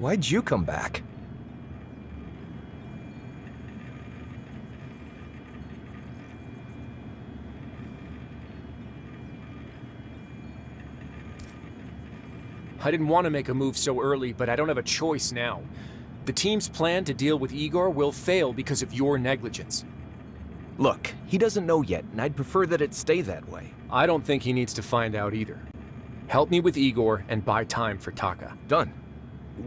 Why'd you come back? I didn't want to make a move so early, but I don't have a choice now. The team's plan to deal with Igor will fail because of your negligence. Look, he doesn't know yet, and I'd prefer that it stay that way. I don't think he needs to find out either. Help me with Igor and buy time for Taka. Done.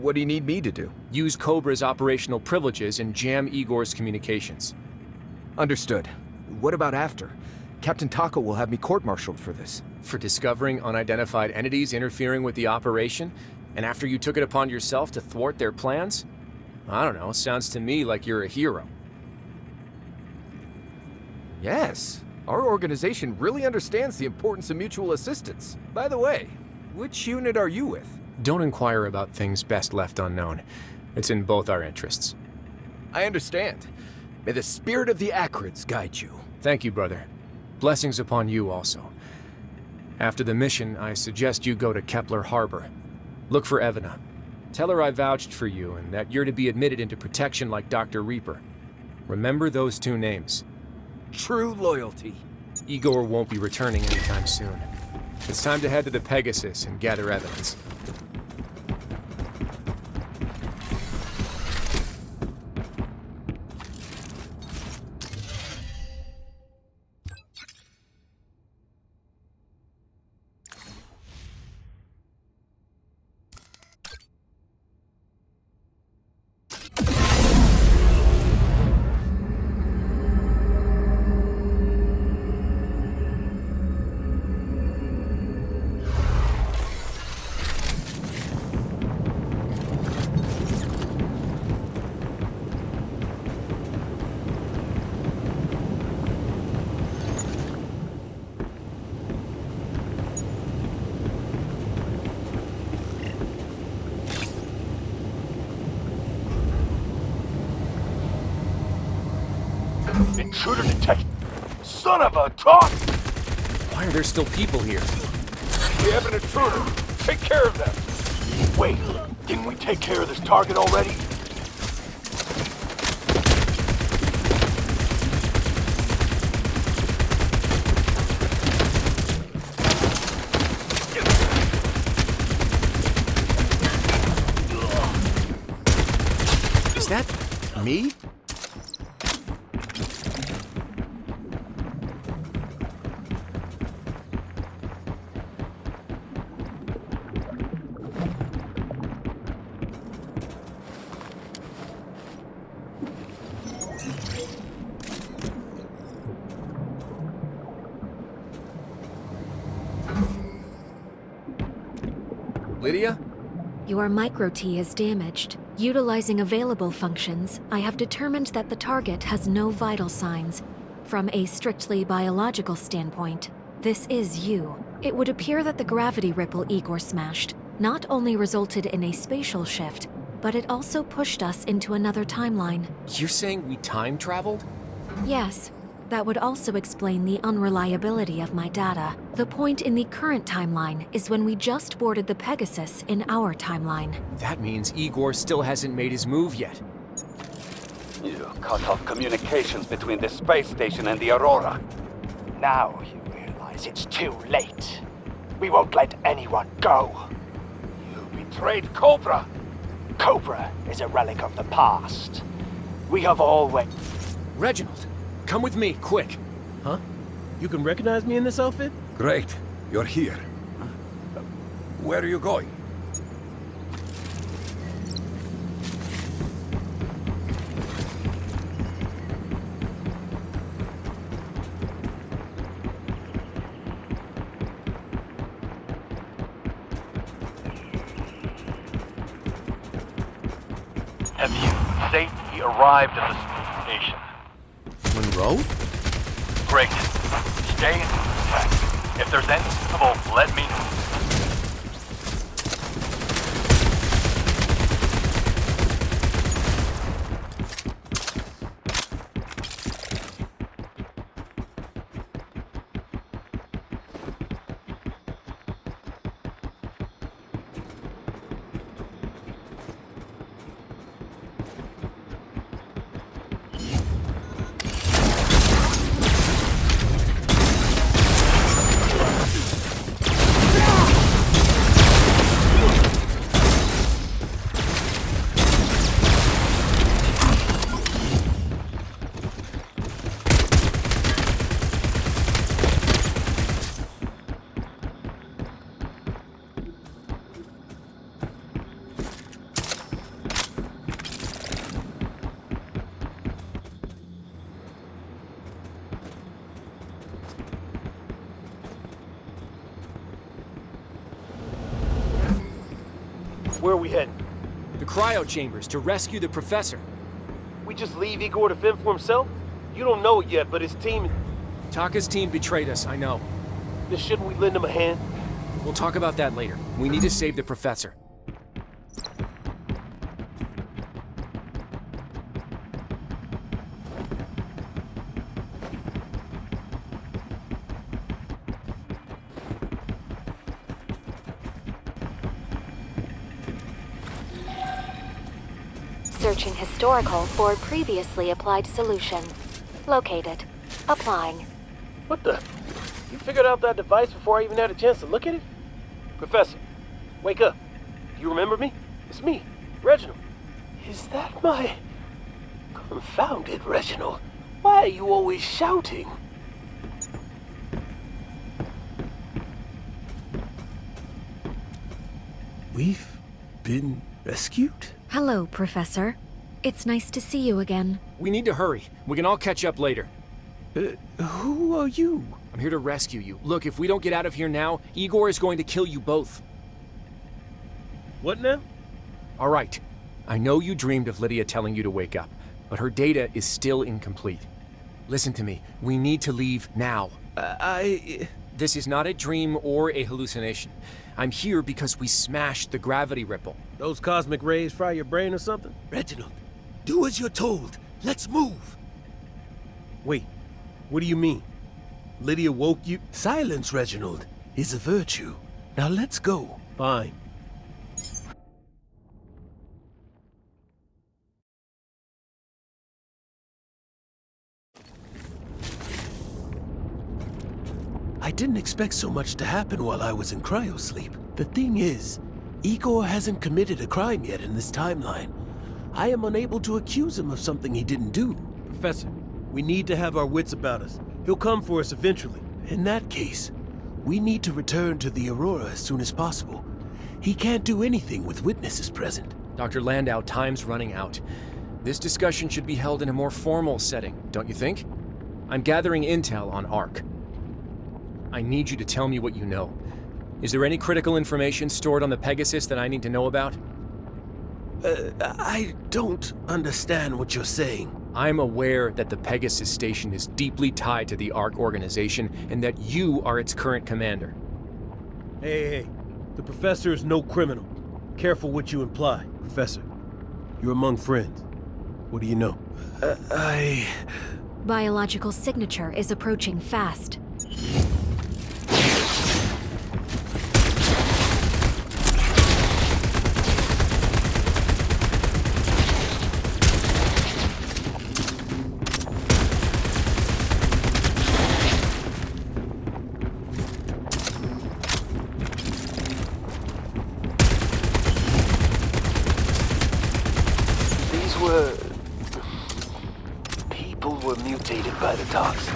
What do you need me to do? Use Cobra's operational privileges and jam Igor's communications. Understood. What about after? Captain Taka will have me court-martialed for this. For discovering unidentified entities interfering with the operation, and after you took it upon yourself to thwart their plans? I don't know, sounds to me like you're a hero. Yes. Our organization really understands the importance of mutual assistance. By the way, which unit are you with? Don't inquire about things best left unknown. It's in both our interests. I understand. May the spirit of the Acrids guide you. Thank you, brother. Blessings upon you also. After the mission, I suggest you go to Kepler Harbour. Look for Evina. Tell her I vouched for you and that you're to be admitted into protection like Dr. Reaper. Remember those two names. True loyalty. Igor won't be returning anytime soon. It's time to head to the Pegasus and gather evidence. Intruder detected. Son of a talk! Why are there still people here? We have an intruder. Take care of them. Wait, didn't we take care of this target already? Is that me? Lydia? Your micro-T is damaged. Utilizing available functions, I have determined that the target has no vital signs. From a strictly biological standpoint, this is you. It would appear that the gravity ripple Igor smashed not only resulted in a spatial shift, but it also pushed us into another timeline. You're saying we time traveled? Yes, that would also explain the unreliability of my data. The point in the current timeline is when we just boarded the Pegasus in our timeline. That means Igor still hasn't made his move yet. You cut off communications between the space station and the Aurora. Now you realize it's too late. We won't let anyone go. You betrayed Cobra. Cobra is a relic of the past. We have always... Reginald, come with me, quick. Huh? You can recognize me in this outfit? Great, you're here. Where are you going? Have you safely arrived at the station? Monroe? Great. Stay in contact. If there's any trouble, let me know. Where are we heading? The cryo chambers to rescue the professor. We just leave Igor to fend for himself? You don't know it yet, but his team... Taka's team betrayed us, I know. Then shouldn't we lend him a hand? We'll talk about that later. We need to save the professor. Searching historical for previously applied solution. Located. Applying. What the? You figured out that device before I even had a chance to look at it? Professor, wake up. Do you remember me? It's me, Reginald. Is that my... Confounded, Reginald. Why are you always shouting? We've been rescued? Hello, Professor. It's nice to see you again. We need to hurry. We can all catch up later. Who are you? I'm here to rescue you. Look, if we don't get out of here now, Igor is going to kill you both. What now? All right. I know you dreamed of Lydia telling you to wake up, but her data is still incomplete. Listen to me. We need to leave now. This is not a dream or a hallucination. I'm here because we smashed the gravity ripple. Those cosmic rays fry your brain or something? Reginald, do as you're told. Let's move. Wait, what do you mean? Lydia woke you? Silence, Reginald, is a virtue. Now let's go. Fine. I didn't expect so much to happen while I was in cryosleep. The thing is, Igor hasn't committed a crime yet in this timeline. I am unable to accuse him of something he didn't do. Professor, we need to have our wits about us. He'll come for us eventually. In that case, we need to return to the Aurora as soon as possible. He can't do anything with witnesses present. Dr. Landau, time's running out. This discussion should be held in a more formal setting, don't you think? I'm gathering intel on ARC. I need you to tell me what you know. Is there any critical information stored on the Pegasus that I need to know about? I don't understand what you're saying. I'm aware that the Pegasus station is deeply tied to the ARC organization and that you are its current commander. Hey, the professor is no criminal. Careful what you imply, Professor. You're among friends. What do you know? Biological signature is approaching fast. People were mutated by the toxin.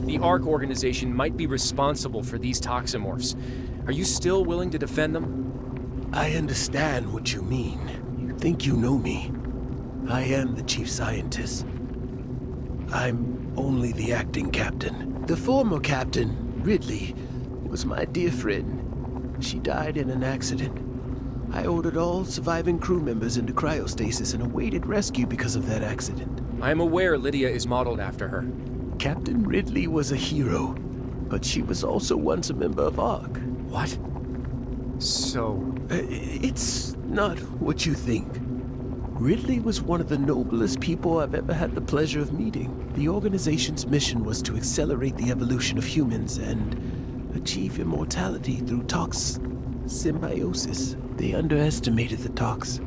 The ARC organization might be responsible for these toximorphs. Are you still willing to defend them? I understand what you mean. You think you know me. I am the chief scientist. I'm only the acting captain. The former captain, Ridley, was my dear friend. She died in an accident. I ordered all surviving crew members into cryostasis and awaited rescue because of that accident. I am aware Lydia is modeled after her. Captain Ridley was a hero, but she was also once a member of ARC. What? So... It's not what you think. Ridley was one of the noblest people I've ever had the pleasure of meeting. The organization's mission was to accelerate the evolution of humans and achieve immortality through symbiosis. They underestimated the tox.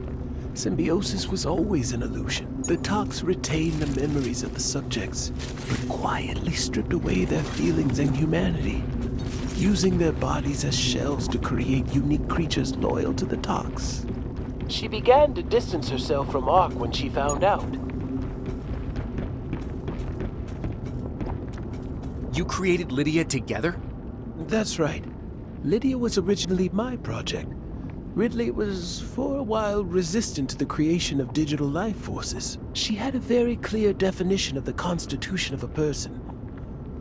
Symbiosis was always an illusion. The tox retained the memories of the subjects, but quietly stripped away their feelings and humanity, using their bodies as shells to create unique creatures loyal to the tox. She began to distance herself from ARC when she found out. You created Lydia together? That's right. Lydia was originally my project. Ridley was, for a while, resistant to the creation of digital life forces. She had a very clear definition of the constitution of a person.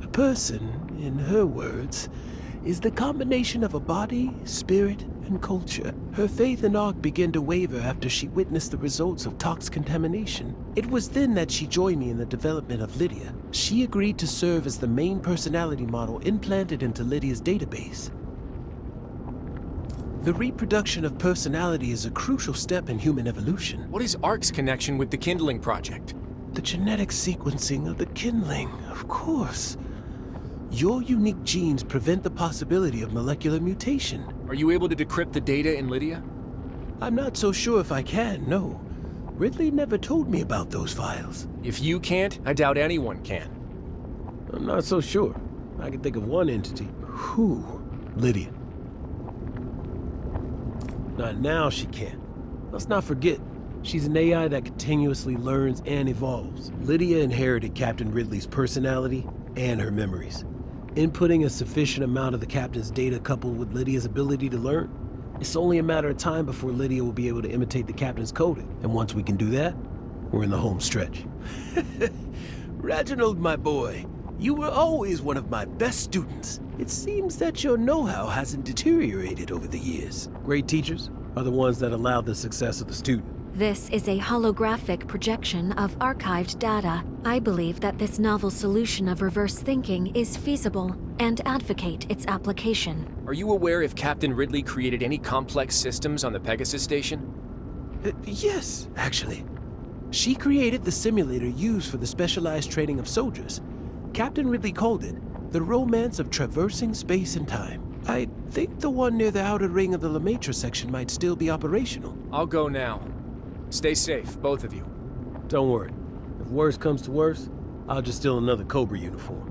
A person, in her words, is the combination of a body, spirit, and culture. Her faith in Ark began to waver after she witnessed the results of tox contamination. It was then that she joined me in the development of Lydia. She agreed to serve as the main personality model implanted into Lydia's database. The reproduction of personality is a crucial step in human evolution. What is Ark's connection with the Kindling Project? The genetic sequencing of the kindling, of course. Your unique genes prevent the possibility of molecular mutation. Are you able to decrypt the data in Lydia? I'm not so sure if I can, no. Ridley never told me about those files. If you can't, I doubt anyone can. I'm not so sure. I can think of one entity. Who? Lydia. Not now she can't. Let's not forget, she's an AI that continuously learns and evolves. Lydia inherited Captain Ridley's personality and her memories. Inputting a sufficient amount of the Captain's data coupled with Lydia's ability to learn, it's only a matter of time before Lydia will be able to imitate the Captain's coding. And once we can do that, we're in the home stretch. Reginald, my boy, you were always one of my best students. It seems that your know-how hasn't deteriorated over the years. Great teachers are the ones that allow the success of the student. This is a holographic projection of archived data. I believe that this novel solution of reverse thinking is feasible and advocate its application. Are you aware if Captain Ridley created any complex systems on the Pegasus station? Yes, actually. She created the simulator used for the specialized training of soldiers. Captain Ridley called it the romance of traversing space and time. I think the one near the outer ring of the Lemaitre section might still be operational. I'll go now. Stay safe, both of you. Don't worry. If worse comes to worse, I'll just steal another Cobra uniform.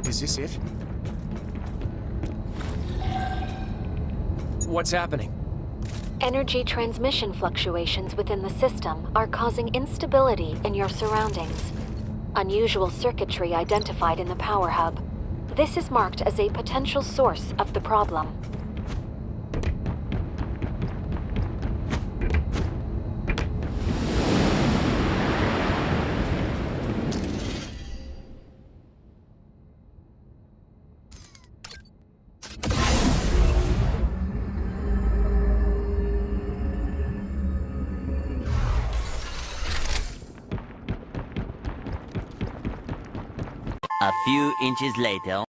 Is this it? What's happening? Energy transmission fluctuations within the system are causing instability in your surroundings. Unusual circuitry identified in the power hub. This is marked as a potential source of the problem. A few inches later.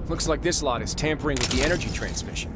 Looks like this lot is tampering with the energy transmission.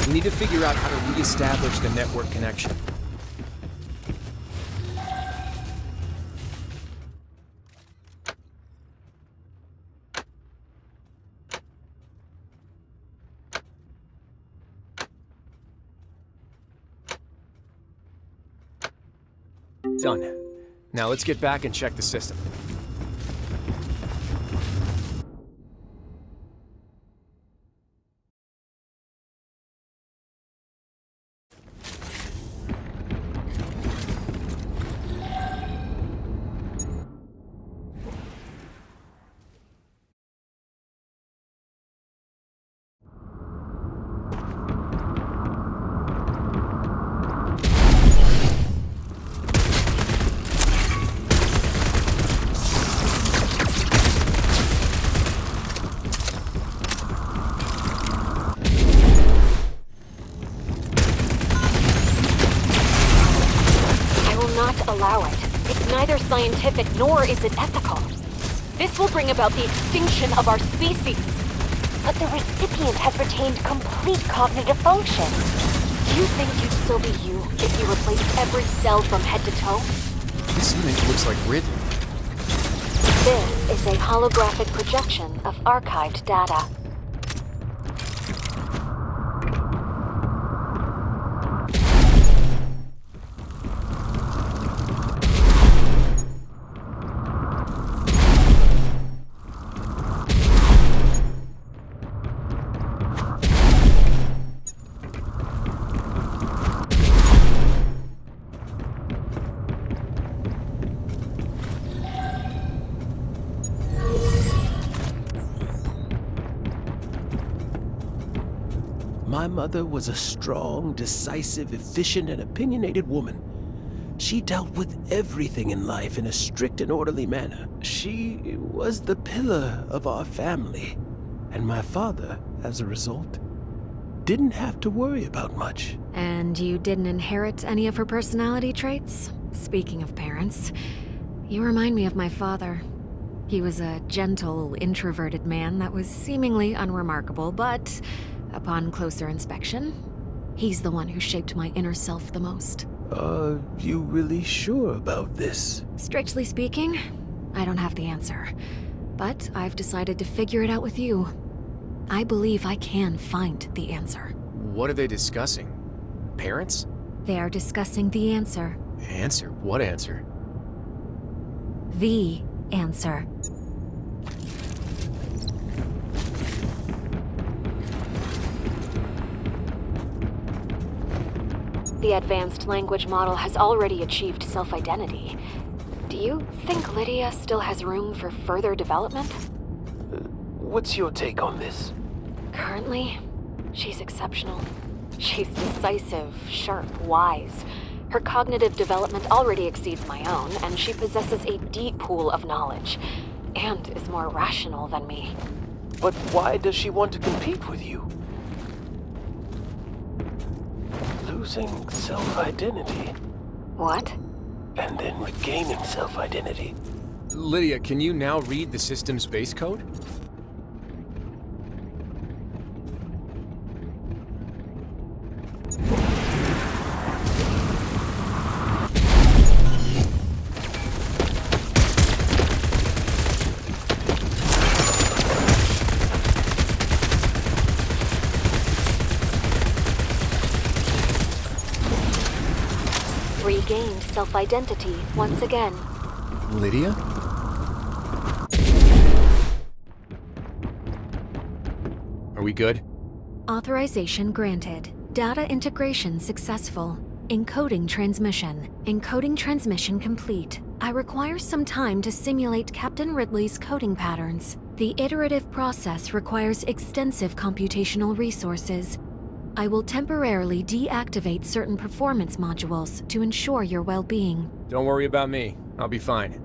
We need to figure out how to re-establish the network connection. Done. Now let's get back and check the system. Allow it. It's neither scientific nor is it ethical. This will bring about the extinction of our species. But the recipient has retained complete cognitive function. Do you think you'd still be you if you replaced every cell from head to toe? This image looks like Ridley. This is a holographic projection of archived data. My mother was a strong, decisive, efficient, and opinionated woman. She dealt with everything in life in a strict and orderly manner. She was the pillar of our family. And my father, as a result, didn't have to worry about much. And you didn't inherit any of her personality traits? Speaking of parents, you remind me of my father. He was a gentle, introverted man that was seemingly unremarkable, but upon closer inspection, he's the one who shaped my inner self the most. Are you really sure about this? Strictly speaking, I don't have the answer. But I've decided to figure it out with you. I believe I can find the answer. What are they discussing? Parents? They are discussing the answer. Answer? What answer? The answer. The advanced language model has already achieved self-identity. Do you think Lydia still has room for further development? What's your take on this? Currently, she's exceptional. She's decisive, sharp, wise. Her cognitive development already exceeds my own, and she possesses a deep pool of knowledge, and is more rational than me. But why does she want to compete with you? Losing self-identity. What? And then regaining self-identity. Lydia, can you now read the system's base code? Regained self-identity once again. Lydia? Are we good? Authorization granted. Data integration successful. Encoding transmission. Encoding transmission complete. I require some time to simulate Captain Ridley's coding patterns. The iterative process requires extensive computational resources. I will temporarily deactivate certain performance modules to ensure your well-being. Don't worry about me. I'll be fine.